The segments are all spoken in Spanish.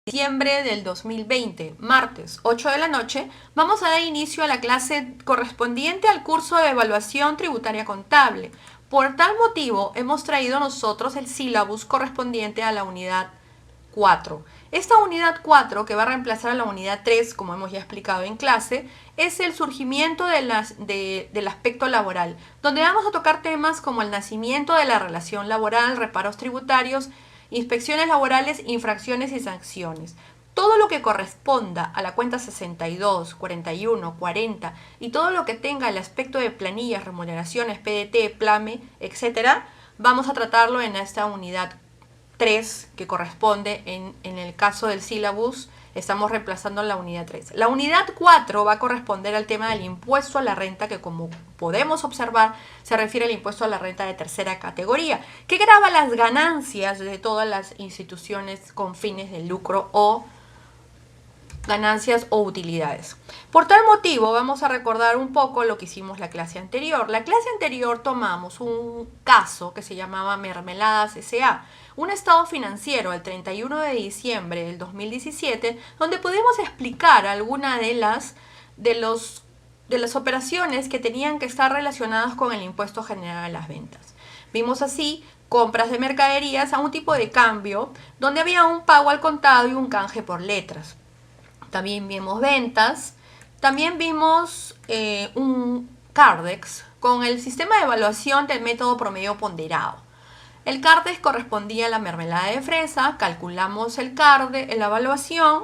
Diciembre del 2020, martes 8 de la noche, vamos a dar inicio a la clase correspondiente al curso de evaluación tributaria contable. Por tal motivo, hemos traído nosotros el sílabus correspondiente a la unidad 4. Esta unidad 4, que va a reemplazar a la unidad 3, como hemos ya explicado en clase, es el surgimiento del aspecto laboral, donde vamos a tocar temas como el nacimiento de la relación laboral, reparos tributarios, inspecciones laborales, infracciones y sanciones. Todo lo que corresponda a la cuenta 62, 41, 40 y todo lo que tenga el aspecto de planillas, remuneraciones, PDT, PLAME, etc., vamos a tratarlo en esta unidad 3, que corresponde en el caso del sílabus, estamos reemplazando la unidad 3. La unidad 4 va a corresponder al tema del impuesto a la renta, que como podemos observar se refiere al impuesto a la renta de tercera categoría, que grava las ganancias de todas las instituciones con fines de lucro o ganancias o utilidades. Por tal motivo vamos a recordar un poco lo que hicimos la clase anterior. La clase anterior tomamos un caso que se llamaba Mermeladas S.A., un estado financiero al 31 de diciembre del 2017, donde pudimos explicar algunas de las operaciones que tenían que estar relacionadas con el impuesto general a las ventas. Vimos así compras de mercaderías a un tipo de cambio donde había un pago al contado y un canje por letras. También vimos ventas, también vimos un CARDEX con el sistema de evaluación del método promedio ponderado. El CARDEX correspondía a la mermelada de fresa, calculamos el CARDEX en la evaluación,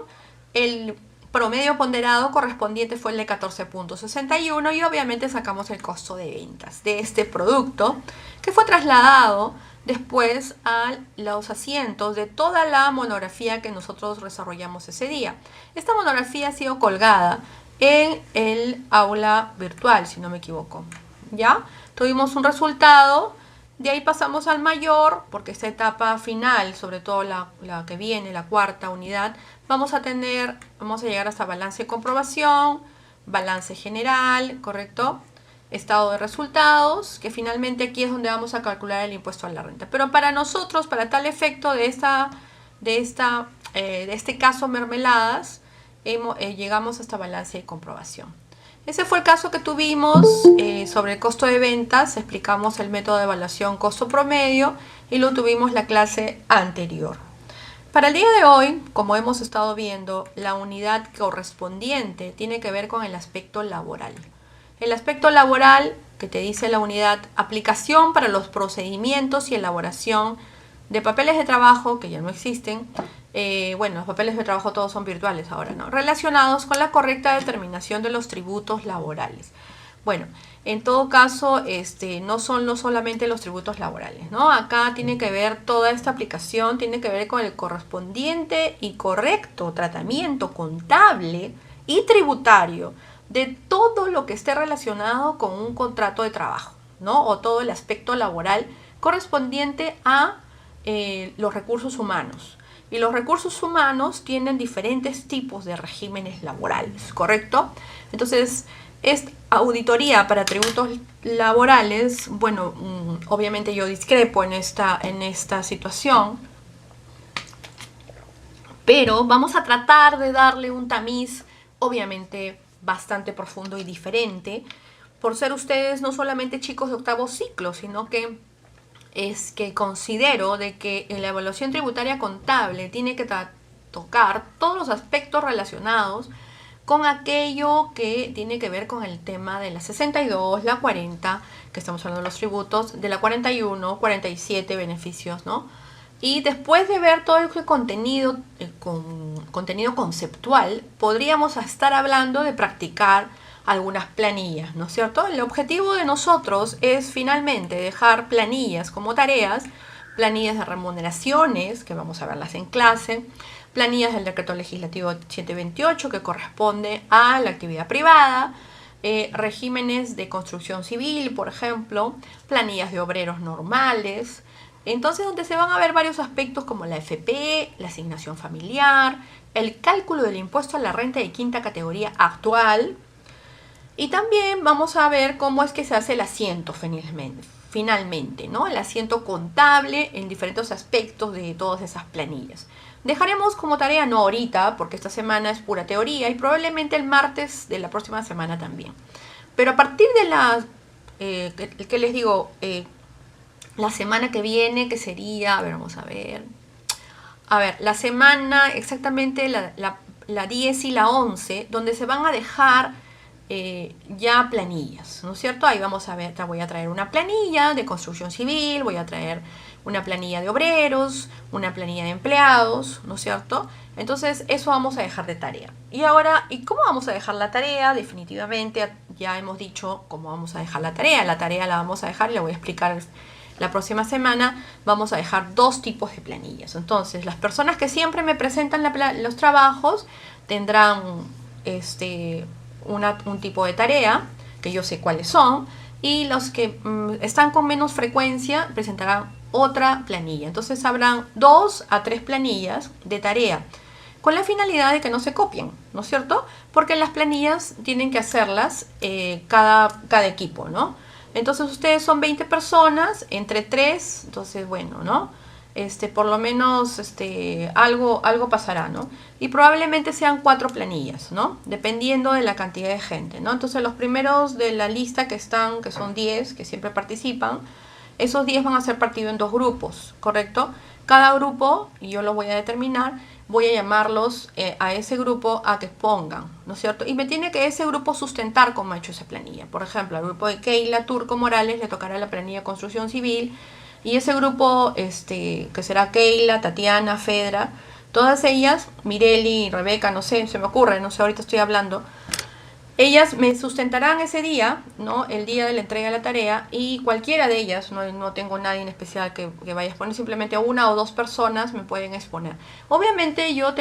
el promedio ponderado correspondiente fue el de 14.61 y obviamente sacamos el costo de ventas de este producto, que fue trasladado después a los asientos de toda la monografía que nosotros desarrollamos ese día. Esta monografía ha sido colgada en el aula virtual, si no me equivoco. ¿Ya? Tuvimos un resultado, de ahí pasamos al mayor, porque esta etapa final, sobre todo la que viene, la cuarta unidad, vamos a llegar hasta balance de comprobación, balance general, ¿correcto? Estado de resultados, que finalmente aquí es donde vamos a calcular el impuesto a la renta. Pero para nosotros, para tal efecto de este caso mermeladas, llegamos hasta balance de comprobación. Ese fue el caso que tuvimos sobre el costo de ventas. Explicamos el método de evaluación costo promedio y lo tuvimos la clase anterior. Para el día de hoy, como hemos estado viendo, la unidad correspondiente tiene que ver con el aspecto laboral. El aspecto laboral, que te dice la unidad, aplicación para los procedimientos y elaboración de papeles de trabajo, que ya no existen. Bueno, los papeles de trabajo todos son virtuales ahora, ¿no? Relacionados con la correcta determinación de los tributos laborales. Bueno, en todo caso, no son solamente los tributos laborales, ¿no? Acá tiene que ver toda esta aplicación, tiene que ver con el correspondiente y correcto tratamiento contable y tributario de todo lo que esté relacionado con un contrato de trabajo, ¿no? O todo el aspecto laboral correspondiente a los recursos humanos. Y los recursos humanos tienen diferentes tipos de regímenes laborales, ¿correcto? Entonces, esta auditoría para tributos laborales, bueno, obviamente yo discrepo en esta situación, pero vamos a tratar de darle un tamiz, obviamente, bastante profundo y diferente, por ser ustedes no solamente chicos de octavo ciclo, sino que es que considero de que en la evaluación tributaria contable tiene que tocar todos los aspectos relacionados con aquello que tiene que ver con el tema de la 62, la 40, que estamos hablando de los tributos, de la 41, 47 beneficios, ¿no? Y después de ver todo el contenido, contenido conceptual, podríamos estar hablando de practicar algunas planillas, ¿no es cierto? El objetivo de nosotros es finalmente dejar planillas como tareas, planillas de remuneraciones, que vamos a verlas en clase, planillas del decreto legislativo 728 que corresponde a la actividad privada, regímenes de construcción civil, por ejemplo, planillas de obreros normales. Entonces, donde se van a ver varios aspectos como la FP, la asignación familiar, el cálculo del impuesto a la renta de quinta categoría actual, y también vamos a ver cómo es que se hace el asiento finalmente, ¿no? El asiento contable en diferentes aspectos de todas esas planillas. Dejaremos como tarea, no ahorita, porque esta semana es pura teoría, y probablemente el martes de la próxima semana también. Pero a partir de ¿qué les digo? La semana que viene, que sería, a ver, vamos a ver. A ver, la semana, exactamente la 10 y la 11, donde se van a dejar ya planillas, ¿no es cierto? Ahí vamos a ver, voy a traer una planilla de construcción civil, voy a traer una planilla de obreros, una planilla de empleados, ¿no es cierto? Entonces, eso vamos a dejar de tarea. Y ahora, ¿y cómo vamos a dejar la tarea? Definitivamente, ya hemos dicho cómo vamos a dejar la tarea. La tarea la vamos a dejar y la voy a explicar la próxima semana. Vamos a dejar dos tipos de planillas. Entonces, las personas que siempre me presentan los trabajos tendrán un tipo de tarea, que yo sé cuáles son, y los que están con menos frecuencia presentarán otra planilla. Entonces habrán 2 a 3 planillas de tarea, con la finalidad de que no se copien, ¿no es cierto? Porque las planillas tienen que hacerlas cada equipo, ¿no? Entonces ustedes son 20 personas, entre 3, entonces bueno, ¿no? Por lo menos algo pasará, ¿no? Y probablemente sean 4 planillas, ¿no? Dependiendo de la cantidad de gente, ¿no? Entonces los primeros de la lista que son 10, que siempre participan, esos 10 van a ser partidos en 2 grupos, ¿correcto? Cada grupo, y yo lo voy a determinar, voy a llamarlos a ese grupo a que pongan, ¿no es cierto? Y me tiene que ese grupo sustentar cómo ha hecho esa planilla. Por ejemplo, al grupo de Keila Turco Morales le tocará la planilla de construcción civil, y ese grupo, que será Keila, Tatiana, Fedra, todas ellas, Mireli, Rebeca, no sé, se me ocurre, no sé, ahorita estoy hablando, ellas me sustentarán ese día, ¿no? El día de la entrega de la tarea, y cualquiera de ellas, no tengo nadie en especial que vaya a exponer, simplemente 1 o 2 personas me pueden exponer. Obviamente yo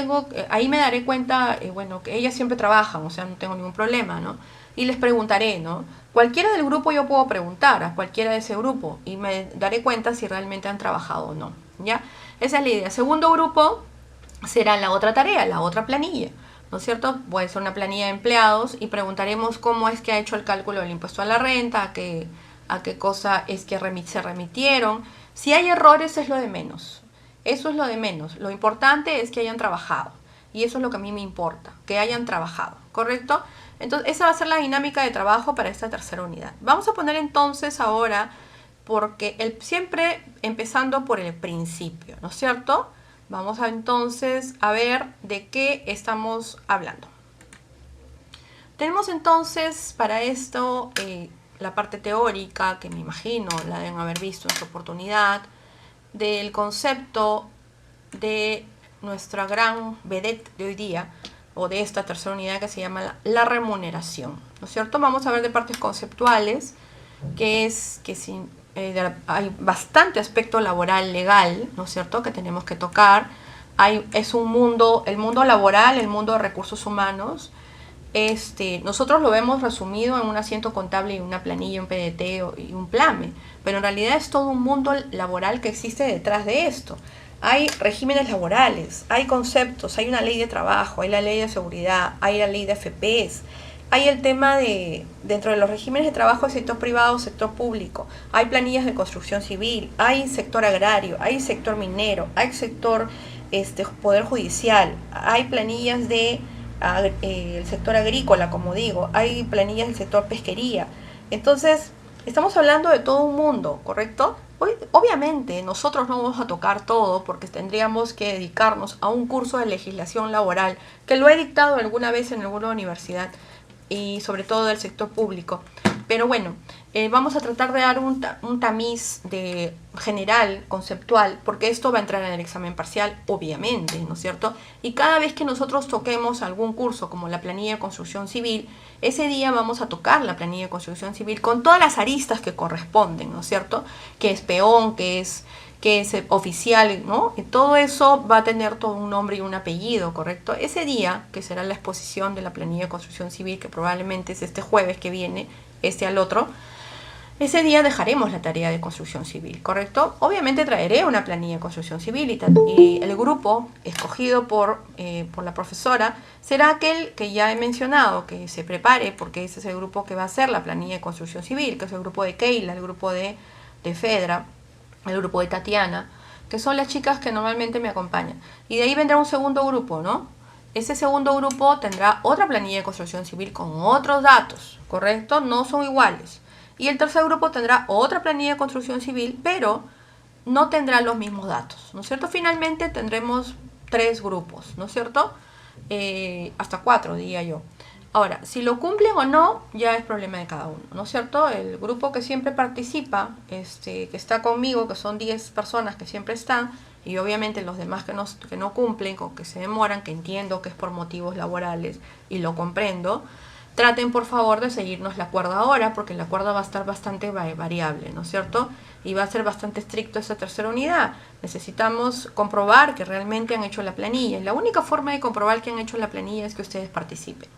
ahí me daré cuenta, bueno, que ellas siempre trabajan, o sea, no tengo ningún problema, ¿no? Y les preguntaré, ¿no? Cualquiera del grupo yo puedo preguntar a cualquiera de ese grupo y me daré cuenta si realmente han trabajado o no, ¿ya? Esa es la idea. Segundo grupo será la otra tarea, la otra planilla, ¿no es cierto? Puede ser una planilla de empleados y preguntaremos cómo es que ha hecho el cálculo del impuesto a la renta, a qué cosa es que se remitieron. Si hay errores es lo de menos. Eso es lo de menos. Lo importante es que hayan trabajado. Y eso es lo que a mí me importa, que hayan trabajado, ¿correcto? Entonces, esa va a ser la dinámica de trabajo para esta tercera unidad. Vamos a poner entonces ahora, porque siempre empezando por el principio, ¿no es cierto? Vamos entonces a ver de qué estamos hablando. Tenemos entonces para esto la parte teórica, que me imagino la deben haber visto en su oportunidad, del concepto de nuestra gran vedette de hoy día, o de esta tercera unidad, que se llama la remuneración, ¿no es cierto? Vamos a ver de partes conceptuales, hay bastante aspecto laboral, legal, ¿no es cierto?, que tenemos que tocar. Es un mundo, el mundo laboral, el mundo de recursos humanos, nosotros lo vemos resumido en un asiento contable y una planilla, un PDT y un PLAME, pero en realidad es todo un mundo laboral que existe detrás de esto. Hay regímenes laborales, hay conceptos, hay una ley de trabajo, hay la ley de seguridad, hay la ley de FPs, hay el tema dentro de los regímenes de trabajo, sector privado, sector público, hay planillas de construcción civil, hay sector agrario, hay sector minero, hay sector poder judicial, hay planillas el sector agrícola, como digo, hay planillas del sector pesquería. Entonces, estamos hablando de todo un mundo, ¿correcto? Obviamente, nosotros no vamos a tocar todo porque tendríamos que dedicarnos a un curso de legislación laboral, que lo he dictado alguna vez en alguna universidad, y sobre todo del sector público. Pero bueno, vamos a tratar de dar un tamiz general, conceptual, porque esto va a entrar en el examen parcial, obviamente, ¿no es cierto? Y cada vez que nosotros toquemos algún curso, como la planilla de construcción civil, ese día vamos a tocar la planilla de construcción civil con todas las aristas que corresponden, ¿no es cierto? Que es peón, que es oficial, ¿no? Y todo eso va a tener todo un nombre y un apellido, ¿correcto? Ese día, que será la exposición de la planilla de construcción civil, que probablemente es este jueves que viene, al otro, ese día dejaremos la tarea de construcción civil, ¿correcto? Obviamente traeré una planilla de construcción civil y el grupo escogido por la profesora será aquel que ya he mencionado, que se prepare, porque ese es el grupo que va a hacer la planilla de construcción civil, que es el grupo de Keila, el grupo de Fedra, el grupo de Tatiana, que son las chicas que normalmente me acompañan. Y de ahí vendrá un segundo grupo, ¿no? Ese segundo grupo tendrá otra planilla de construcción civil con otros datos, ¿correcto? No son iguales. Y el tercer grupo tendrá otra planilla de construcción civil, pero no tendrá los mismos datos, ¿no es cierto? Finalmente tendremos 3 grupos, ¿no es cierto? Hasta 4, diría yo. Ahora, si lo cumplen o no, ya es problema de cada uno, ¿no es cierto? El grupo que siempre participa, que está conmigo, que son 10 personas que siempre están, y obviamente los demás que no cumplen, o que se demoran, que entiendo que es por motivos laborales y lo comprendo, traten por favor de seguirnos la cuerda ahora, porque la cuerda va a estar bastante variable, ¿no es cierto? Y va a ser bastante estricto esa tercera unidad. Necesitamos comprobar que realmente han hecho la planilla. Y la única forma de comprobar que han hecho la planilla es que ustedes participen.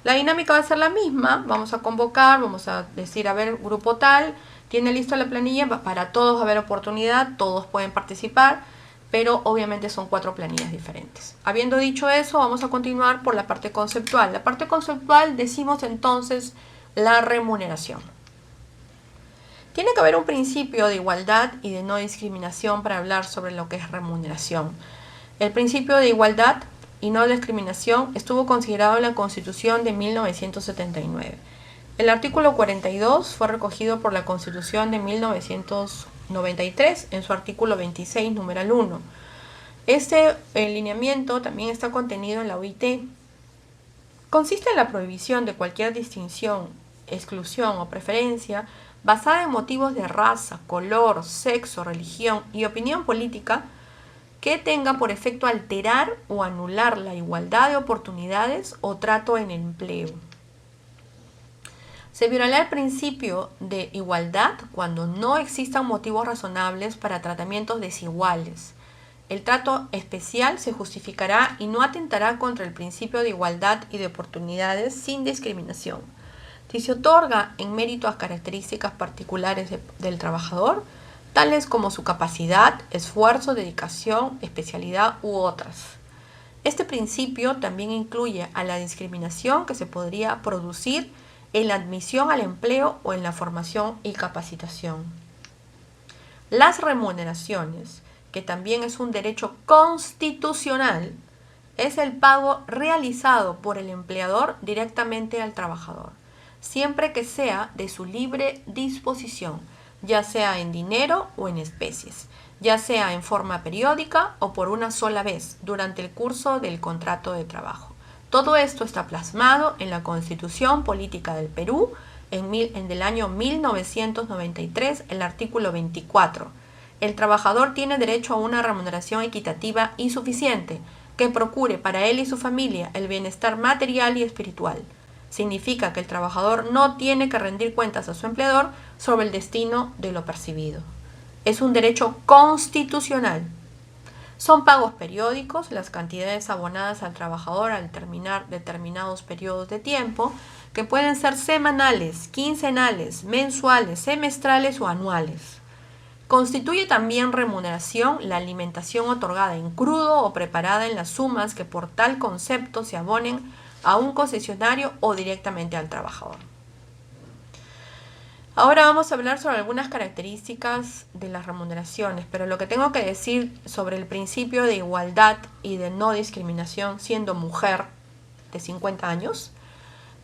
La dinámica va a ser la misma. Vamos a convocar, vamos a decir, a ver, grupo tal, tiene listo la planilla, para todos va a haber oportunidad, todos pueden participar, pero obviamente son 4 planillas diferentes. Habiendo dicho eso, vamos a continuar por la parte conceptual. La parte conceptual decimos entonces la remuneración. Tiene que haber un principio de igualdad y de no discriminación para hablar sobre lo que es remuneración. El principio de igualdad y no discriminación estuvo considerado en la Constitución de 1979. El artículo 42 fue recogido por la Constitución de 1993 en su artículo 26, numeral 1. Este lineamiento también está contenido en la OIT. Consiste en la prohibición de cualquier distinción, exclusión o preferencia basada en motivos de raza, color, sexo, religión y opinión política que tenga por efecto alterar o anular la igualdad de oportunidades o trato en el empleo. Se violará el principio de igualdad cuando no existan motivos razonables para tratamientos desiguales. El trato especial se justificará y no atentará contra el principio de igualdad y de oportunidades sin discriminación. Si se otorga en mérito a características particulares del trabajador, tales como su capacidad, esfuerzo, dedicación, especialidad u otras. Este principio también incluye a la discriminación que se podría producir en la admisión al empleo o en la formación y capacitación. Las remuneraciones, que también es un derecho constitucional, es el pago realizado por el empleador directamente al trabajador, siempre que sea de su libre disposición, ya sea en dinero o en especies, ya sea en forma periódica o por una sola vez durante el curso del contrato de trabajo. Todo esto está plasmado en la Constitución Política del Perú en el año 1993, el artículo 24. El trabajador tiene derecho a una remuneración equitativa y suficiente que procure para él y su familia el bienestar material y espiritual. Significa que el trabajador no tiene que rendir cuentas a su empleador sobre el destino de lo percibido. Es un derecho constitucional. Son pagos periódicos, las cantidades abonadas al trabajador al terminar determinados periodos de tiempo, que pueden ser semanales, quincenales, mensuales, semestrales o anuales. Constituye también remuneración la alimentación otorgada en crudo o preparada en las sumas que por tal concepto se abonen a un concesionario o directamente al trabajador. Ahora vamos a hablar sobre algunas características de las remuneraciones, pero lo que tengo que decir sobre el principio de igualdad y de no discriminación siendo mujer de 50 años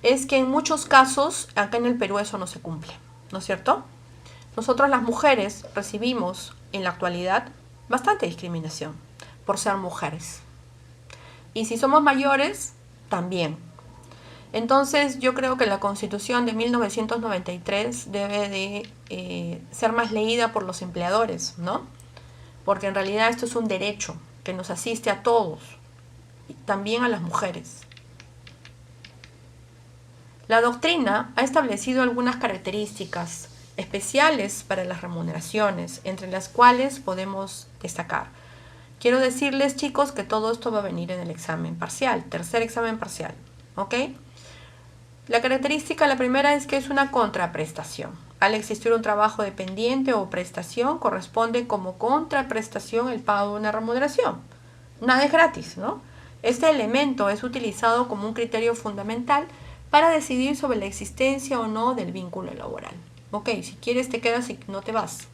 es que en muchos casos acá en el Perú eso no se cumple, ¿no es cierto? Nosotros las mujeres recibimos en la actualidad bastante discriminación por ser mujeres. Y si somos mayores, también. Entonces yo creo que la Constitución de 1993 debe de ser más leída por los empleadores, ¿no? Porque en realidad esto es un derecho que nos asiste a todos, y también a las mujeres. La doctrina ha establecido algunas características especiales para las remuneraciones, entre las cuales podemos destacar. Quiero decirles, chicos, que todo esto va a venir en el examen parcial, tercer examen parcial, ¿ok? La característica, la primera, es que es una contraprestación. Al existir un trabajo dependiente o prestación, corresponde como contraprestación el pago de una remuneración. Nada es gratis, ¿no? Este elemento es utilizado como un criterio fundamental para decidir sobre la existencia o no del vínculo laboral. Ok, si quieres te quedas y no te vas.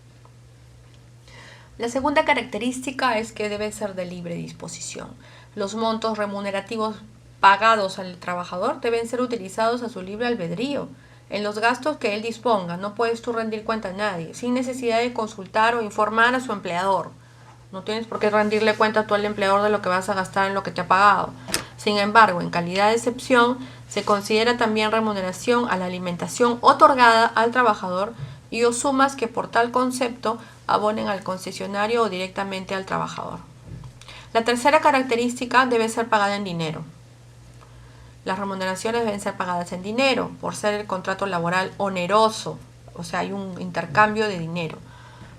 La segunda característica es que debe ser de libre disposición. Los montos remunerativos pagados al trabajador deben ser utilizados a su libre albedrío, en los gastos que él disponga. No puedes tú rendir cuenta a nadie, sin necesidad de consultar o informar a su empleador. No tienes por qué rendirle cuenta tú al empleador de lo que vas a gastar en lo que te ha pagado. Sin embargo, en calidad de excepción, se considera también remuneración a la alimentación otorgada al trabajador y o sumas que por tal concepto abonen al concesionario o directamente al trabajador. La tercera característica debe ser pagada en dinero. Las remuneraciones deben ser pagadas en dinero por ser el contrato laboral oneroso, o sea, hay un intercambio de dinero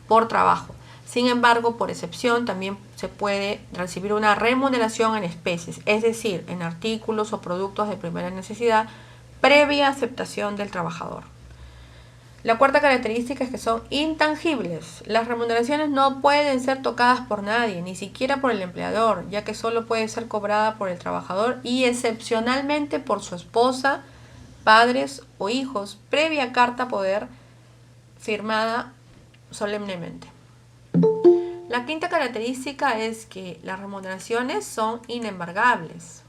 por trabajo. Sin embargo, por excepción, también se puede recibir una remuneración en especies, es decir, en artículos o productos de primera necesidad, previa aceptación del trabajador. La cuarta característica es que son intangibles. Las remuneraciones no pueden ser tocadas por nadie, ni siquiera por el empleador, ya que solo puede ser cobrada por el trabajador y excepcionalmente por su esposa, padres o hijos, previa carta poder firmada solemnemente. La quinta característica es que las remuneraciones son inembargables.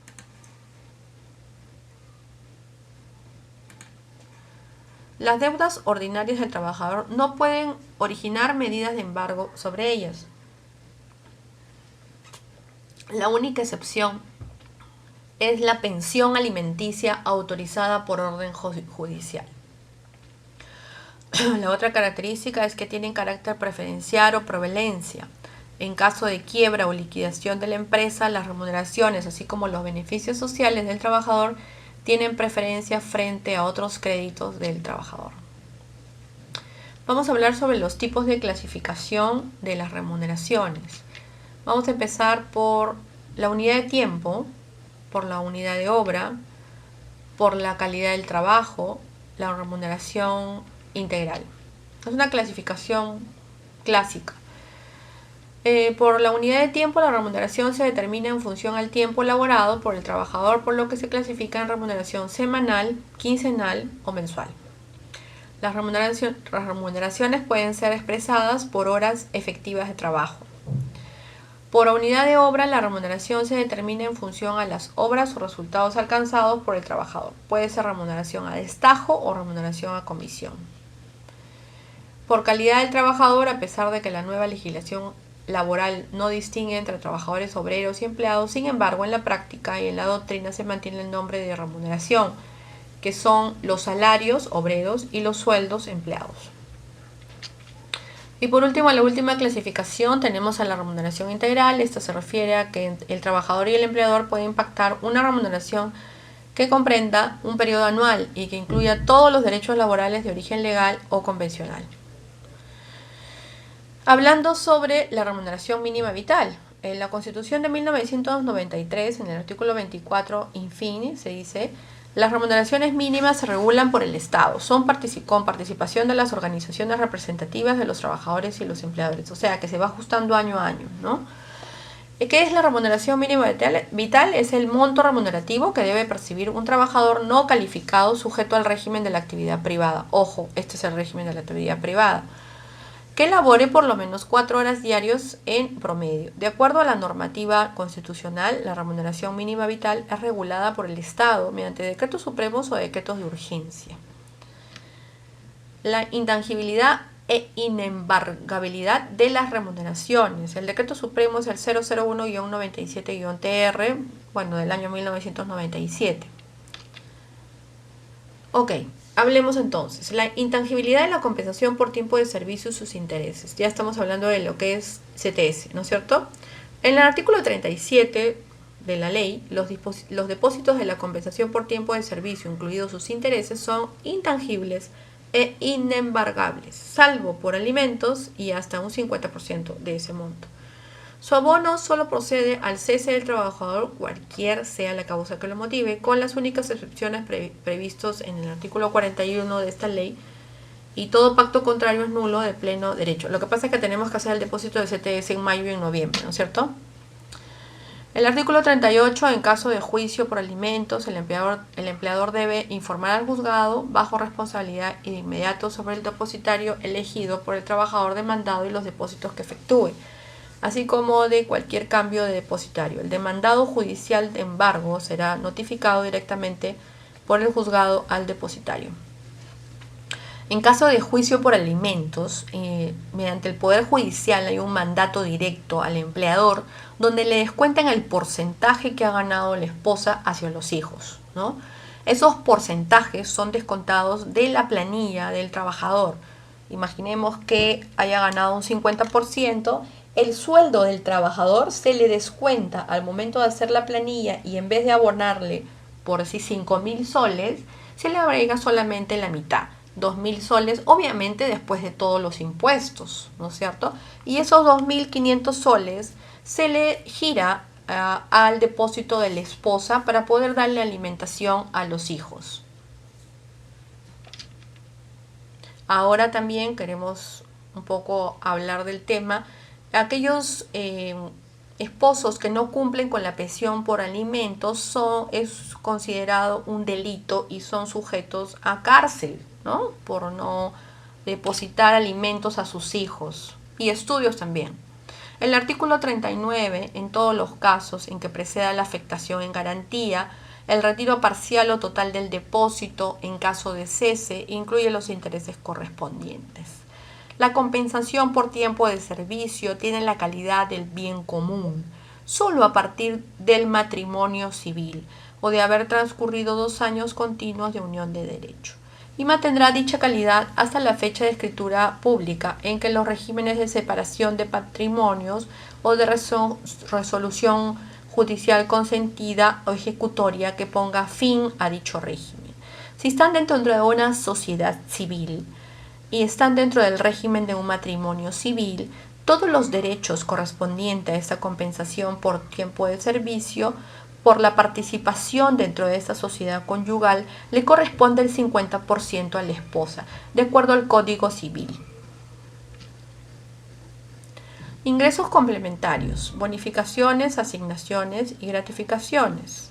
Las deudas ordinarias del trabajador no pueden originar medidas de embargo sobre ellas. La única excepción es la pensión alimenticia autorizada por orden judicial. La otra característica es que tienen carácter preferencial o prevalencia. En caso de quiebra o liquidación de la empresa, las remuneraciones, así como los beneficios sociales del trabajador, tienen preferencia frente a otros créditos del trabajador. Vamos a hablar sobre los tipos de clasificación de las remuneraciones. Vamos a empezar por la unidad de tiempo, por la unidad de obra, por la calidad del trabajo, la remuneración integral. Es una clasificación clásica. Por la unidad de tiempo, la remuneración se determina en función al tiempo laborado por el trabajador, por lo que se clasifica en remuneración semanal, quincenal o mensual. Las remuneraciones pueden ser expresadas por horas efectivas de trabajo. Por unidad de obra, la remuneración se determina en función a las obras o resultados alcanzados por el trabajador. Puede ser remuneración a destajo o remuneración a comisión. Por calidad del trabajador, a pesar de que la nueva legislación laboral no distingue entre trabajadores obreros y empleados, sin embargo, en la práctica y en la doctrina se mantiene el nombre de remuneración, que son los salarios obreros y los sueldos empleados. Y por último, en la última clasificación tenemos a la remuneración integral. Esta se refiere a que el trabajador y el empleador pueden pactar una remuneración que comprenda un periodo anual y que incluya todos los derechos laborales de origen legal o convencional. Hablando sobre la remuneración mínima vital, en la Constitución de 1993, en el artículo 24, infine, se dice: las remuneraciones mínimas se regulan por el Estado, son con participación de las organizaciones representativas de los trabajadores y los empleadores, o sea que se va ajustando año a año, ¿no? ¿Qué es la remuneración mínima vital? Es el monto remunerativo que debe percibir un trabajador no calificado sujeto al régimen de la actividad privada. Ojo, este es el régimen de la actividad privada. Que labore por lo menos 4 horas diarias en promedio. De acuerdo a la normativa constitucional, la remuneración mínima vital es regulada por el Estado mediante decretos supremos o decretos de urgencia. La intangibilidad e inembargabilidad de las remuneraciones. El decreto supremo es el 001-97-TR, del año 1997. Ok. Hablemos entonces, la intangibilidad de la compensación por tiempo de servicio y sus intereses. Ya estamos hablando de lo que es CTS, ¿no es cierto? En el artículo 37 de la ley, los depósitos de la compensación por tiempo de servicio, incluidos sus intereses, son intangibles e inembargables, salvo por alimentos y hasta un 50% de ese monto. Su abono solo procede al cese del trabajador, cualquier sea la causa que lo motive, con las únicas excepciones previstos en el artículo 41 de esta ley, y todo pacto contrario es nulo de pleno derecho. Lo que pasa es que tenemos que hacer el depósito de CTS en mayo y en noviembre, ¿no es cierto? El artículo 38, en caso de juicio por alimentos, el empleador debe informar al juzgado bajo responsabilidad y de inmediato sobre el depositario elegido por el trabajador demandado y los depósitos que efectúe, así como de cualquier cambio de depositario. El demandado judicial de embargo será notificado directamente por el juzgado al depositario. En caso de juicio por alimentos, mediante el Poder Judicial hay un mandato directo al empleador donde le descuentan el porcentaje que ha ganado la esposa hacia los hijos, ¿no? Esos porcentajes son descontados de la planilla del trabajador. Imaginemos que haya ganado un 50%, el sueldo del trabajador se le descuenta al momento de hacer la planilla y en vez de abonarle por así 5.000 soles, se le agrega solamente la mitad. 2.000 soles, obviamente después de todos los impuestos, ¿no es cierto? Y esos 2.500 soles se le gira al depósito de la esposa para poder darle alimentación a los hijos. Ahora también queremos un poco hablar del tema. Aquellos esposos que no cumplen con la pensión por alimentos es considerado un delito y son sujetos a cárcel, ¿no? Por no depositar alimentos a sus hijos y estudios también. El artículo 39, en todos los casos en que preceda la afectación en garantía, el retiro parcial o total del depósito en caso de cese incluye los intereses correspondientes. La compensación por tiempo de servicio tiene la calidad del bien común, solo a partir del matrimonio civil o de haber transcurrido 2 años continuos de unión de derecho, y mantendrá dicha calidad hasta la fecha de escritura pública en que los regímenes de separación de patrimonios o de resolución judicial consentida o ejecutoria que ponga fin a dicho régimen. Si están dentro de una sociedad civil y están dentro del régimen de un matrimonio civil, todos los derechos correspondientes a esta compensación por tiempo de servicio por la participación dentro de esta sociedad conyugal le corresponde el 50% a la esposa, de acuerdo al Código Civil. Ingresos complementarios, bonificaciones, asignaciones y gratificaciones.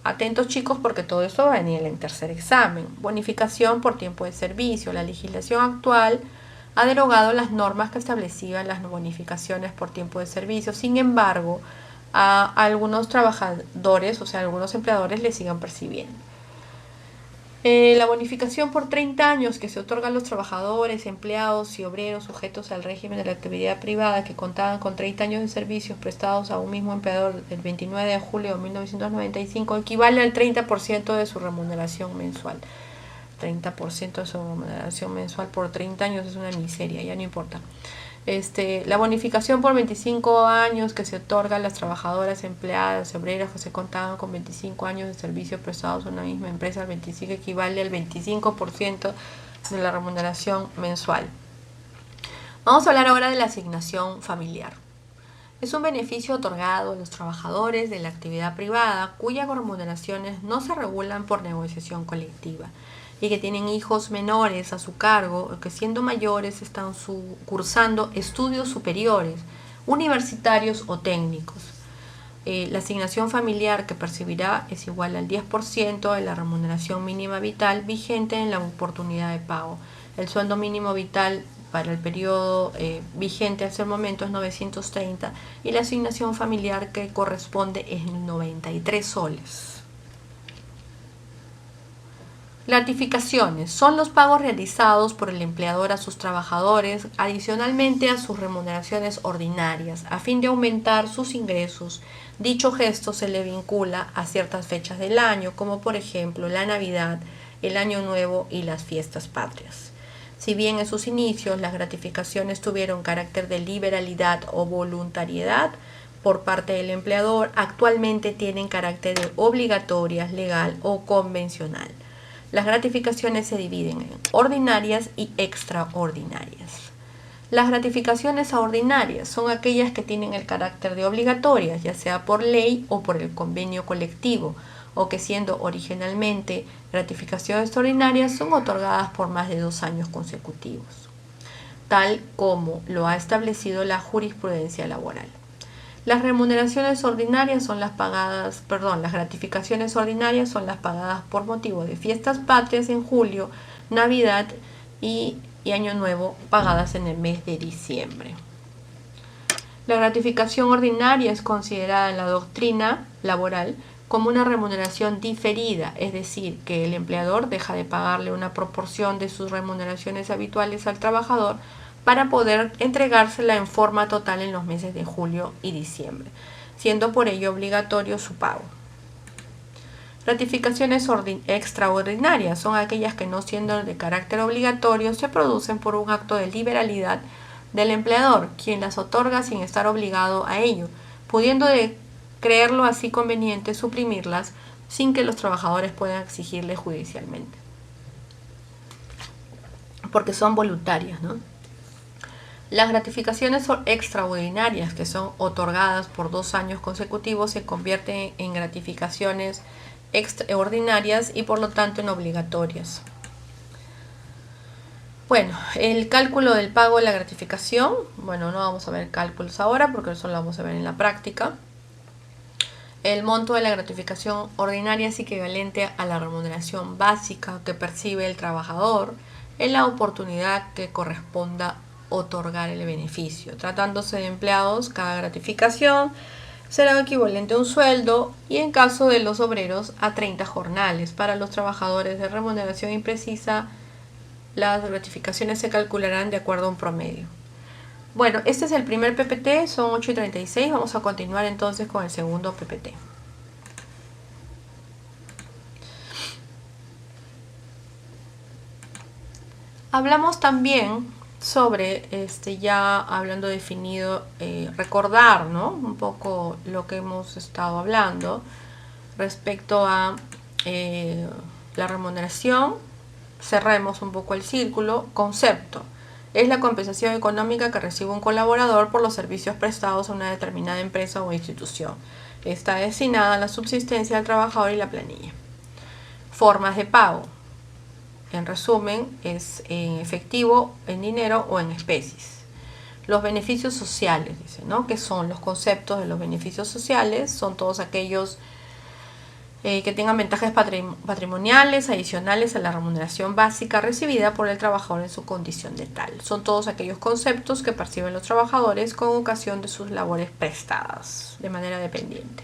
Atentos chicos porque todo esto va a venir en el tercer examen. Bonificación por tiempo de servicio. La legislación actual ha derogado las normas que establecían las bonificaciones por tiempo de servicio. Sin embargo, a algunos trabajadores, o sea, a algunos empleadores les siguen percibiendo. La bonificación por 30 años que se otorga a los trabajadores, empleados y obreros sujetos al régimen de la actividad privada que contaban con 30 años de servicios prestados a un mismo empleador el 29 de julio de 1995 equivale al 30% de su remuneración mensual. 30% de su remuneración mensual por 30 años es una miseria, ya no importa. La bonificación por 25 años que se otorga a las trabajadoras, empleadas, obreras que se contaban con 25 años de servicio prestados a una misma empresa, el 25 equivale al 25% de la remuneración mensual. Vamos a hablar ahora de la asignación familiar. Es un beneficio otorgado a los trabajadores de la actividad privada cuyas remuneraciones no se regulan por negociación colectiva y que tienen hijos menores a su cargo o que siendo mayores están cursando estudios superiores, universitarios o técnicos. La asignación familiar que percibirá es igual al 10% de la remuneración mínima vital vigente en la oportunidad de pago. El sueldo mínimo vital para el periodo vigente hasta el momento es 930 y la asignación familiar que corresponde es 93 soles. Gratificaciones son los pagos realizados por el empleador a sus trabajadores adicionalmente a sus remuneraciones ordinarias a fin de aumentar sus ingresos. Dicho gesto se le vincula a ciertas fechas del año, como por ejemplo la Navidad, el Año Nuevo y las fiestas patrias. Si bien en sus inicios las gratificaciones tuvieron carácter de liberalidad o voluntariedad por parte del empleador, actualmente tienen carácter de obligatorias, legal o convencional. Las gratificaciones se dividen en ordinarias y extraordinarias. Las gratificaciones ordinarias son aquellas que tienen el carácter de obligatorias, ya sea por ley o por el convenio colectivo, o que siendo originalmente gratificaciones ordinarias son otorgadas por más de 2 años consecutivos, tal como lo ha establecido la jurisprudencia laboral. Las remuneraciones ordinarias son las pagadas, las gratificaciones ordinarias son las pagadas por motivo de fiestas patrias en julio, Navidad y Año Nuevo, pagadas en el mes de diciembre. La gratificación ordinaria es considerada en la doctrina laboral como una remuneración diferida, es decir, que el empleador deja de pagarle una proporción de sus remuneraciones habituales al trabajador para poder entregársela en forma total en los meses de julio y diciembre, siendo por ello obligatorio su pago. Gratificaciones extraordinarias son aquellas que, no siendo de carácter obligatorio, se producen por un acto de liberalidad del empleador, quien las otorga sin estar obligado a ello, pudiendo creerlo así conveniente suprimirlas sin que los trabajadores puedan exigirle judicialmente, porque son voluntarias, ¿no? Las gratificaciones extraordinarias, que son otorgadas por 2 años consecutivos, se convierten en gratificaciones extraordinarias y por lo tanto en obligatorias. Bueno, el cálculo del pago de la gratificación, no vamos a ver cálculos ahora porque eso lo vamos a ver en la práctica. El monto de la gratificación ordinaria es equivalente a la remuneración básica que percibe el trabajador en la oportunidad que corresponda otorgar el beneficio. Tratándose de empleados, cada gratificación será equivalente a un sueldo y, en caso de los obreros, a 30 jornales. Para los trabajadores de remuneración imprecisa, las gratificaciones se calcularán de acuerdo a un promedio. Bueno, este es el primer PPT, son 8:36. Vamos a continuar entonces con el segundo PPT. Hablamos también sobre, ya hablando definido, recordar, ¿no?, un poco lo que hemos estado hablando respecto a la remuneración. Cerremos un poco el círculo. Concepto: es la compensación económica que recibe un colaborador por los servicios prestados a una determinada empresa o institución. Está destinada a la subsistencia del trabajador y la planilla. Formas de pago: en resumen, es en efectivo, en dinero o en especies. Los beneficios sociales, dice, ¿no? ¿Qué son los conceptos de los beneficios sociales? Son todos aquellos que tengan ventajas patrimoniales adicionales a la remuneración básica recibida por el trabajador en su condición de tal. Son todos aquellos conceptos que perciben los trabajadores con ocasión de sus labores prestadas de manera dependiente.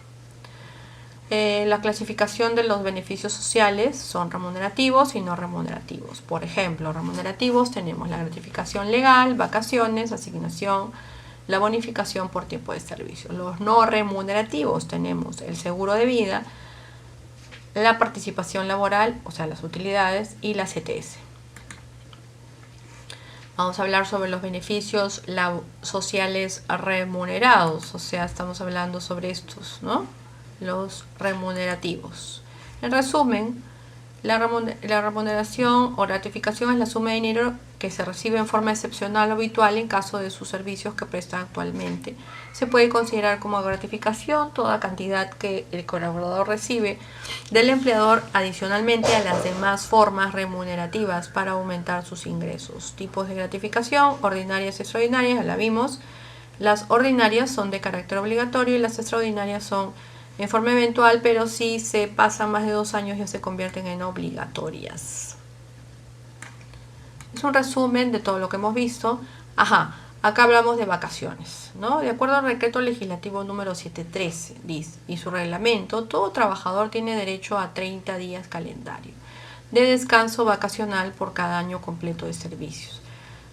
La clasificación de los beneficios sociales son remunerativos y no remunerativos. Por ejemplo, remunerativos tenemos la gratificación legal, vacaciones, asignación, la bonificación por tiempo de servicio. Los no remunerativos tenemos el seguro de vida, la participación laboral, o sea, las utilidades, y la CTS. Vamos a hablar sobre los beneficios sociales remunerados, o sea, estamos hablando sobre estos, ¿no?, los remunerativos. En resumen, la remuneración o gratificación es la suma de dinero que se recibe en forma excepcional o habitual en caso de sus servicios que prestan actualmente. Se puede considerar como gratificación toda cantidad que el colaborador recibe del empleador adicionalmente a las demás formas remunerativas para aumentar sus ingresos. Tipos de gratificación: ordinarias y extraordinarias, ya la vimos. Las ordinarias son de carácter obligatorio y las extraordinarias son en forma eventual, pero si se pasan más de 2 años ya se convierten en obligatorias. Es un resumen de todo lo que hemos visto. Acá hablamos de vacaciones, ¿no? De acuerdo al decreto legislativo número 713 y su reglamento, todo trabajador tiene derecho a 30 días calendario de descanso vacacional por cada año completo de servicios.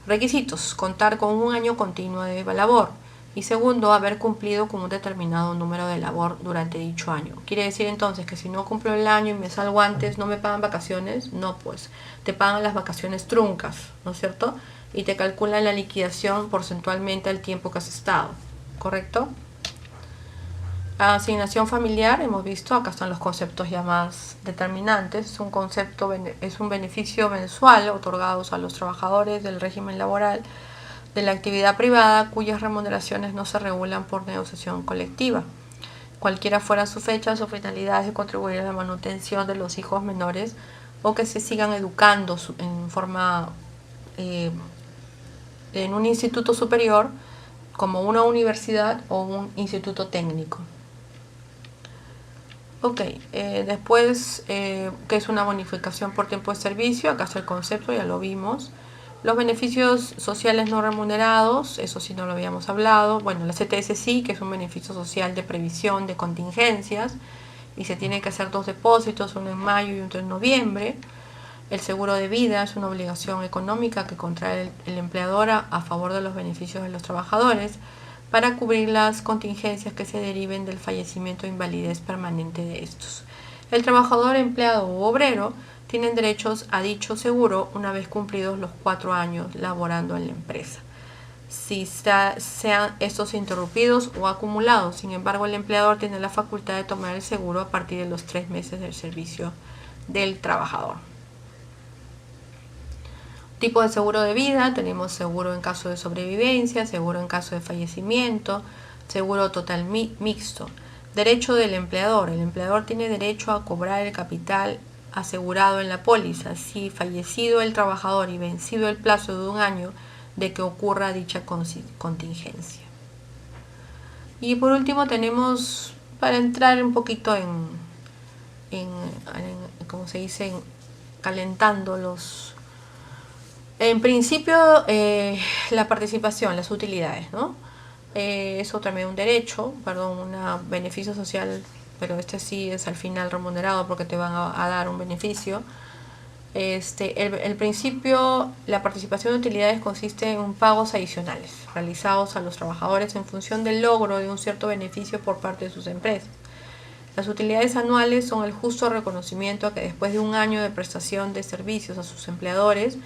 Requisitos: contar con un año continuo de labor. Y segundo, haber cumplido con un determinado número de labor durante dicho año. Quiere decir entonces que si no cumplo el año y me salgo antes, ¿no me pagan vacaciones? No, pues te pagan las vacaciones truncas, ¿no es cierto? Y te calculan la liquidación porcentualmente al tiempo que has estado, ¿correcto? Asignación familiar, hemos visto, acá están los conceptos ya más determinantes. Es un beneficio mensual otorgados a los trabajadores del régimen laboral de la actividad privada cuyas remuneraciones no se regulan por negociación colectiva, cualquiera fueran sus fechas o finalidades de contribuir a la manutención de los hijos menores o que se sigan educando en un instituto superior como una universidad o un instituto técnico. Ok, después, ¿qué es una bonificación por tiempo de servicio? Acá está el concepto, ya lo vimos. Los beneficios sociales no remunerados, eso sí no lo habíamos hablado. Bueno, la CTS sí, que es un beneficio social de previsión de contingencias, y se tiene que hacer 2 depósitos, uno en mayo y otro en noviembre. El seguro de vida es una obligación económica que contrae el empleador a favor de los beneficios de los trabajadores para cubrir las contingencias que se deriven del fallecimiento o invalidez permanente de estos. El trabajador, empleado u obrero tienen derechos a dicho seguro una vez cumplidos los 4 años laborando en la empresa, si sean estos interrumpidos o acumulados. Sin embargo, el empleador tiene la facultad de tomar el seguro a partir de los 3 meses del servicio del trabajador. Tipo de seguro de vida: tenemos seguro en caso de sobrevivencia, seguro en caso de fallecimiento, seguro total mixto. Derecho del empleador: el empleador tiene derecho a cobrar el capital asegurado en la póliza si fallecido el trabajador y vencido el plazo de 1 año de que ocurra dicha contingencia. Y por último tenemos, para entrar un poquito como se dice, calentando los... En principio, la participación, las utilidades, ¿no? Eso también un derecho, un beneficio social, pero este sí es al final remunerado porque te van a dar un beneficio. El principio, la participación de utilidades consiste en pagos adicionales realizados a los trabajadores en función del logro de un cierto beneficio por parte de sus empresas. Las utilidades anuales son el justo reconocimiento a que después de 1 año de prestación de servicios a sus empleadores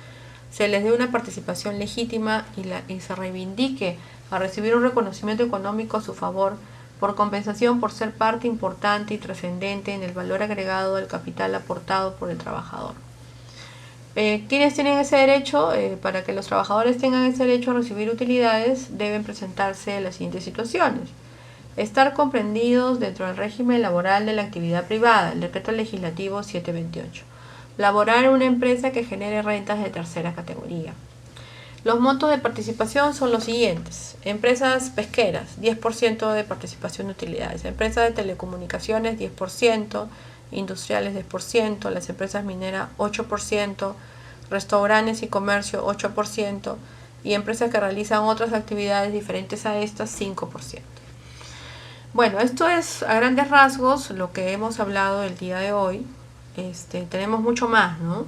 se les dé una participación legítima y se reivindique a recibir un reconocimiento económico a su favor por compensación por ser parte importante y trascendente en el valor agregado del capital aportado por el trabajador. ¿Quiénes tienen ese derecho? Para que los trabajadores tengan ese derecho a recibir utilidades deben presentarse las siguientes situaciones: estar comprendidos dentro del régimen laboral de la actividad privada, el decreto legislativo 728. Laborar en una empresa que genere rentas de tercera categoría. Los montos de participación son los siguientes: empresas pesqueras, 10% de participación de utilidades; empresas de telecomunicaciones, 10%; industriales, 10%; las empresas mineras, 8%; restaurantes y comercio, 8%; y empresas que realizan otras actividades diferentes a estas, 5%. Bueno, esto es a grandes rasgos lo que hemos hablado el día de hoy. Tenemos mucho más, ¿no?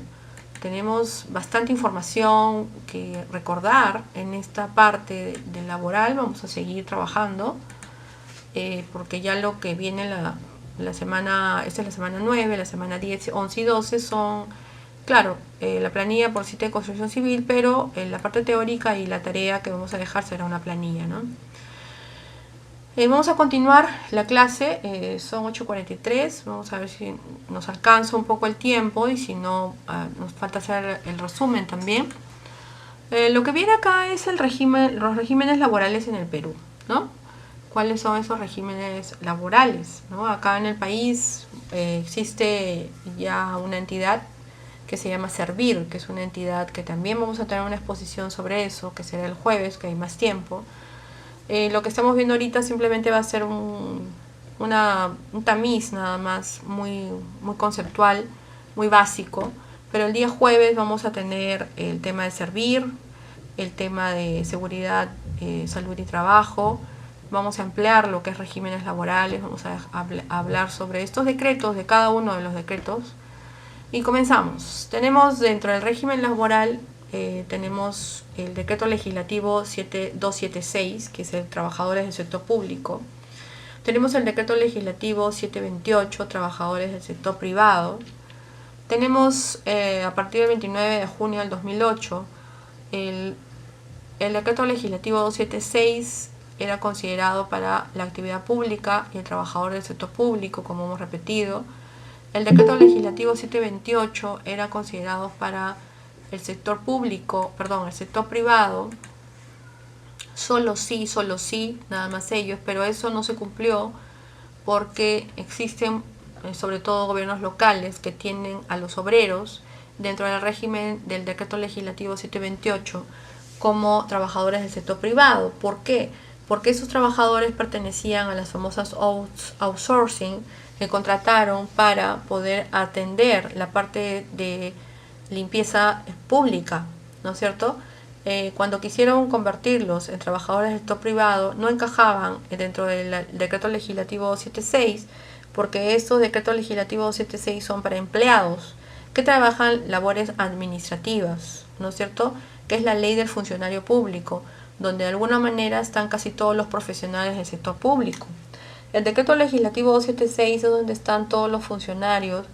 Tenemos bastante información que recordar en esta parte del laboral. Vamos a seguir trabajando porque ya lo que viene la semana, esta es la semana 9, la semana 10, 11 y 12 son, claro, la planilla por cita de construcción civil, pero la parte teórica y la tarea que vamos a dejar será una planilla, ¿no? Vamos a continuar la clase, son 8:43, vamos a ver si nos alcanza un poco el tiempo y si no, nos falta hacer el resumen también. Lo que viene acá es los regímenes laborales en el Perú, ¿no? ¿Cuáles son esos regímenes laborales, ¿no? Acá en el país existe ya una entidad que se llama Servir, que es una entidad que también vamos a tener una exposición sobre eso, que será el jueves, que hay más tiempo. Lo que estamos viendo ahorita simplemente va a ser un tamiz nada más, muy conceptual, muy básico, pero el día jueves vamos a tener el tema de Servir, el tema de seguridad, salud y trabajo. Vamos a ampliar lo que es regímenes laborales, vamos a hablar sobre estos decretos, de cada uno de los decretos. Y comenzamos. Tenemos dentro del régimen laboral, tenemos el decreto legislativo 276, que es el trabajadores del sector público. Tenemos el decreto legislativo 728, trabajadores del sector privado. Tenemos a partir del 29 de junio del 2008, el decreto legislativo 276 era considerado para la actividad pública y el trabajador del sector público, como hemos repetido. El decreto legislativo 728 era considerado para el sector público, el sector privado, solo sí, nada más ellos, pero eso no se cumplió porque existen sobre todo gobiernos locales que tienen a los obreros dentro del régimen del decreto legislativo 728 como trabajadores del sector privado. ¿Por qué? porque esos trabajadores pertenecían a las famosas outsourcing que contrataron para poder atender la parte de limpieza pública, ¿no es cierto? Cuando quisieron convertirlos en trabajadores del sector privado, no encajaban dentro del decreto legislativo 276, porque estos decretos legislativos 276 son para empleados que trabajan labores administrativas, ¿no es cierto? Que es la ley del funcionario público, donde de alguna manera están casi todos los profesionales del sector público. El decreto legislativo 276 es donde están todos los funcionarios,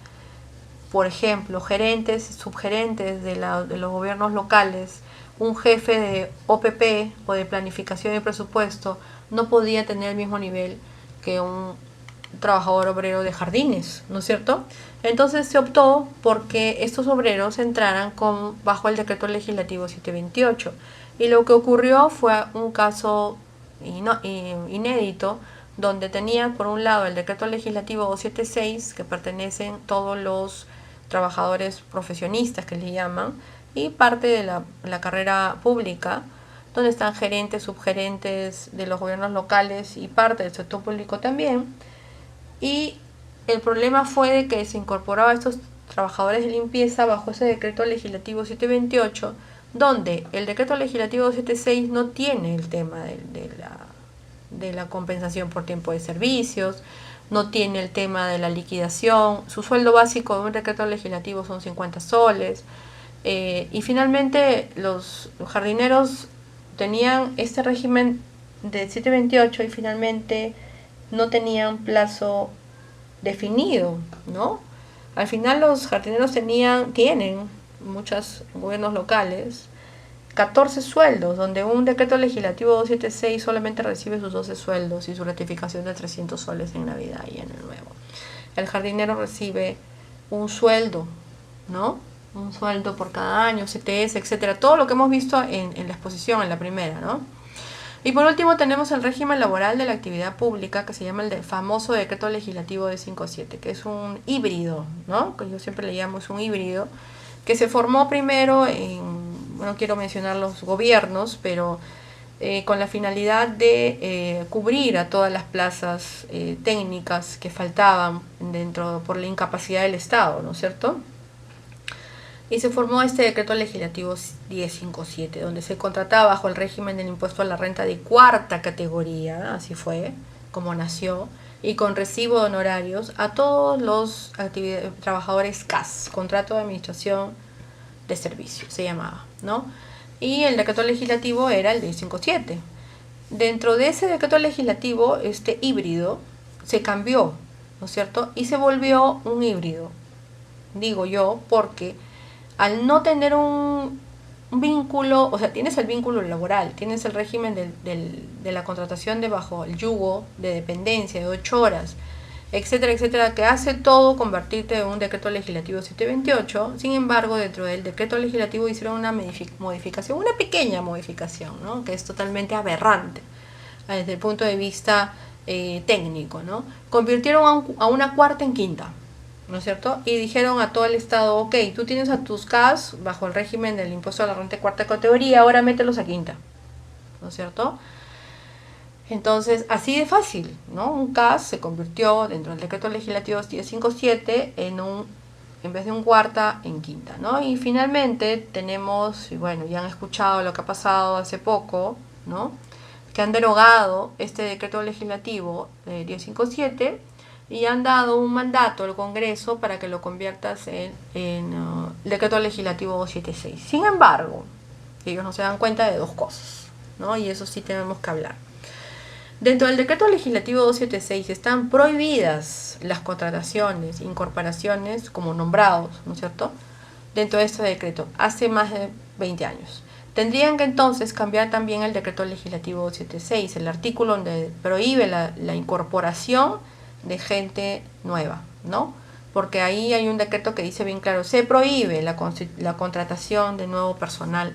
por ejemplo, gerentes y subgerentes de los gobiernos locales. Un jefe de OPP o de planificación y presupuesto no podía tener el mismo nivel que un trabajador obrero de jardines, ¿no es cierto? Entonces se optó porque estos obreros entraran bajo el decreto legislativo 728. Y lo que ocurrió fue un caso inédito, donde tenía por un lado el decreto legislativo 276, que pertenecen todos los trabajadores profesionistas que le llaman, y parte de la carrera pública, donde están gerentes, subgerentes de los gobiernos locales y parte del sector público también. Y el problema fue de que se incorporaba a estos trabajadores de limpieza bajo ese decreto legislativo 728, donde el decreto legislativo 276 no tiene el tema de la compensación por tiempo de servicios, no tiene el tema de la liquidación. Su sueldo básico de un decreto legislativo son 50 soles. Y finalmente los jardineros tenían este régimen de 728 y finalmente no tenían plazo definido, ¿no? Al final los jardineros tienen muchos gobiernos locales 14 sueldos, donde un decreto legislativo 276 solamente recibe sus 12 sueldos y su gratificación de 300 soles en Navidad y en el Nuevo. El jardinero recibe un sueldo, ¿no? Un sueldo por cada año, CTS, etcétera, todo lo que hemos visto en la exposición, en la primera, ¿no? Y por último tenemos el régimen laboral de la actividad pública, que se llama el famoso decreto legislativo de 57, que es un híbrido, ¿no? Que yo siempre le llamo, es un híbrido, que se formó primero no quiero mencionar los gobiernos, pero con la finalidad de cubrir a todas las plazas técnicas que faltaban por la incapacidad del Estado, ¿no es cierto? Y se formó este decreto legislativo 1057, donde se contrataba bajo el régimen del impuesto a la renta de cuarta categoría, así fue como nació, y con recibo de honorarios a todos los trabajadores CAS, contrato de administración de servicio, se llamaba, ¿no? Y el decreto legislativo era el 1057. Dentro de ese decreto legislativo, este híbrido se cambió, ¿no es cierto? Y se volvió un híbrido, digo yo, porque al no tener un vínculo, o sea, tienes el vínculo laboral, tienes el régimen de la contratación bajo el yugo de dependencia de 8 horas, etcétera, etcétera, que hace todo convertirte en un decreto legislativo 728. Sin embargo, dentro del decreto legislativo hicieron una modificación, una pequeña modificación, ¿no? Que es totalmente aberrante desde el punto de vista técnico, ¿no? Convirtieron a una cuarta en quinta, ¿no es cierto? Y dijeron a todo el Estado, ok, tú tienes a tus CAS bajo el régimen del impuesto a la renta de cuarta categoría, ahora mételos a quinta, ¿no es cierto? Entonces, así de fácil, ¿no? Un CAS se convirtió dentro del decreto legislativo 1057 en vez de un cuarta, en quinta, ¿no? Y finalmente tenemos, y bueno, ya han escuchado lo que ha pasado hace poco, ¿no? Que han derogado este decreto legislativo 1057 y han dado un mandato al Congreso para que lo conviertas en decreto legislativo 276. Sin embargo, ellos no se dan cuenta de dos cosas, ¿no? Y eso sí tenemos que hablar. Dentro del decreto legislativo 276 están prohibidas las contrataciones, incorporaciones como nombrados, ¿no es cierto?, dentro de este decreto, hace más de 20 años. Tendrían que entonces cambiar también el decreto legislativo 276, el artículo donde prohíbe la incorporación de gente nueva, ¿no? Porque ahí hay un decreto que dice bien claro, se prohíbe la contratación de nuevo personal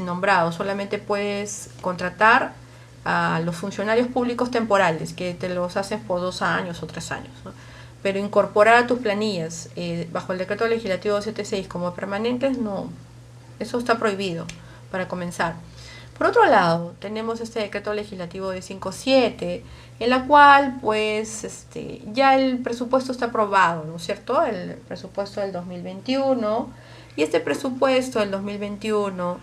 nombrado, solamente puedes contratar a los funcionarios públicos temporales, que te los haces por 2 años o 3 años, ¿no? Pero incorporar a tus planillas bajo el decreto legislativo 276 como permanentes, no, eso está prohibido para comenzar. Por otro lado, tenemos este decreto legislativo de 57, en la cual pues ya el presupuesto está aprobado, ¿no es cierto? El presupuesto del 2021, y este presupuesto del 2021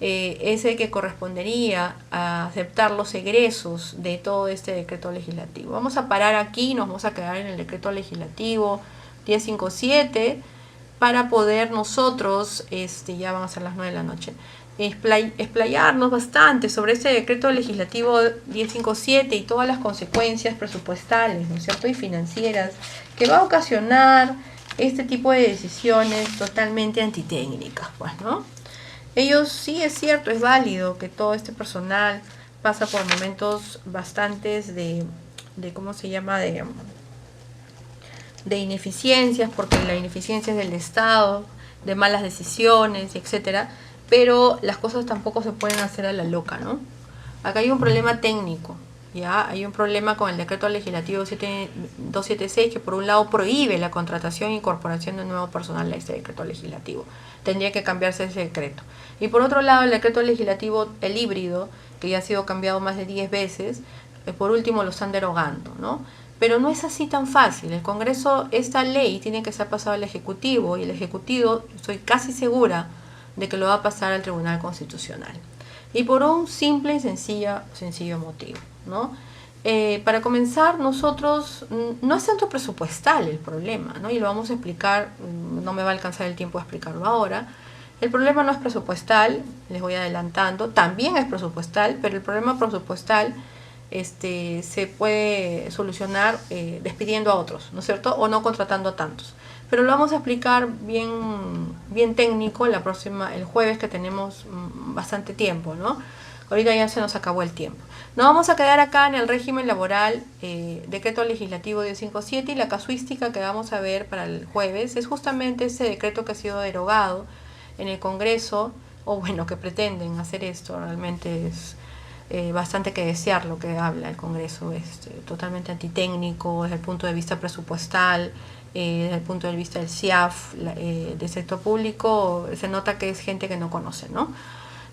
es el que correspondería a aceptar los egresos de todo este decreto legislativo. Vamos a parar aquí, nos vamos a quedar en el decreto legislativo 1057 para poder nosotros, ya van a ser las 9 de la noche, explayarnos bastante sobre este decreto legislativo 1057 y todas las consecuencias presupuestales, ¿no es cierto?, y financieras que va a ocasionar este tipo de decisiones totalmente antitécnicas, pues, ¿no? Ellos, sí, es cierto, es válido que todo este personal pasa por momentos bastantes de ¿cómo se llama?, de ineficiencias, porque la ineficiencia es del Estado, de malas decisiones, etcétera, pero las cosas tampoco se pueden hacer a la loca, ¿no? Acá hay un problema técnico, ¿ya? Hay un problema con el decreto legislativo 276 que por un lado prohíbe la contratación e incorporación de nuevo personal a este decreto legislativo. Tendría que cambiarse ese decreto. Y por otro lado, el decreto legislativo, el híbrido, que ya ha sido cambiado más de 10 veces, por último lo están derogando, ¿no? Pero no es así tan fácil. El Congreso, esta ley tiene que ser pasada al Ejecutivo, y el Ejecutivo, estoy casi segura de que lo va a pasar al Tribunal Constitucional. Y por un simple y sencillo motivo, ¿no? Para comenzar, nosotros, no es tanto presupuestal el problema, ¿no? Y lo vamos a explicar, no me va a alcanzar el tiempo de explicarlo ahora. El problema no es presupuestal, les voy adelantando, también es presupuestal, pero el problema presupuestal se puede solucionar despidiendo a otros, ¿no es cierto? O no contratando a tantos. Pero lo vamos a explicar bien técnico el jueves, que tenemos bastante tiempo, ¿no? Ahorita ya se nos acabó el tiempo. Nos vamos a quedar acá en el régimen laboral, decreto legislativo 1057, y la casuística que vamos a ver para el jueves es justamente ese decreto que ha sido derogado en el Congreso, o bueno, que pretenden hacer esto. Realmente es bastante que desear lo que habla el Congreso, es totalmente antitécnico desde el punto de vista presupuestal, desde el punto de vista del CIAF, del sector público. Se nota que es gente que no conoce, ¿no?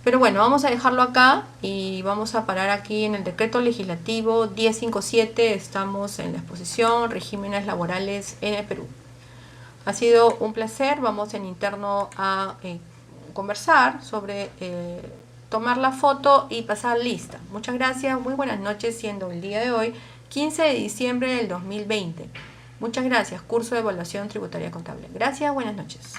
Pero bueno, vamos a dejarlo acá y vamos a parar aquí en el decreto legislativo 1057. Estamos en la exposición regímenes laborales en el Perú. Ha sido un placer. Vamos en interno a conversar sobre tomar la foto y pasar lista. Muchas gracias, muy buenas noches, siendo el día de hoy 15 de diciembre del 2020. Muchas gracias, curso de evaluación tributaria contable. Gracias, buenas noches.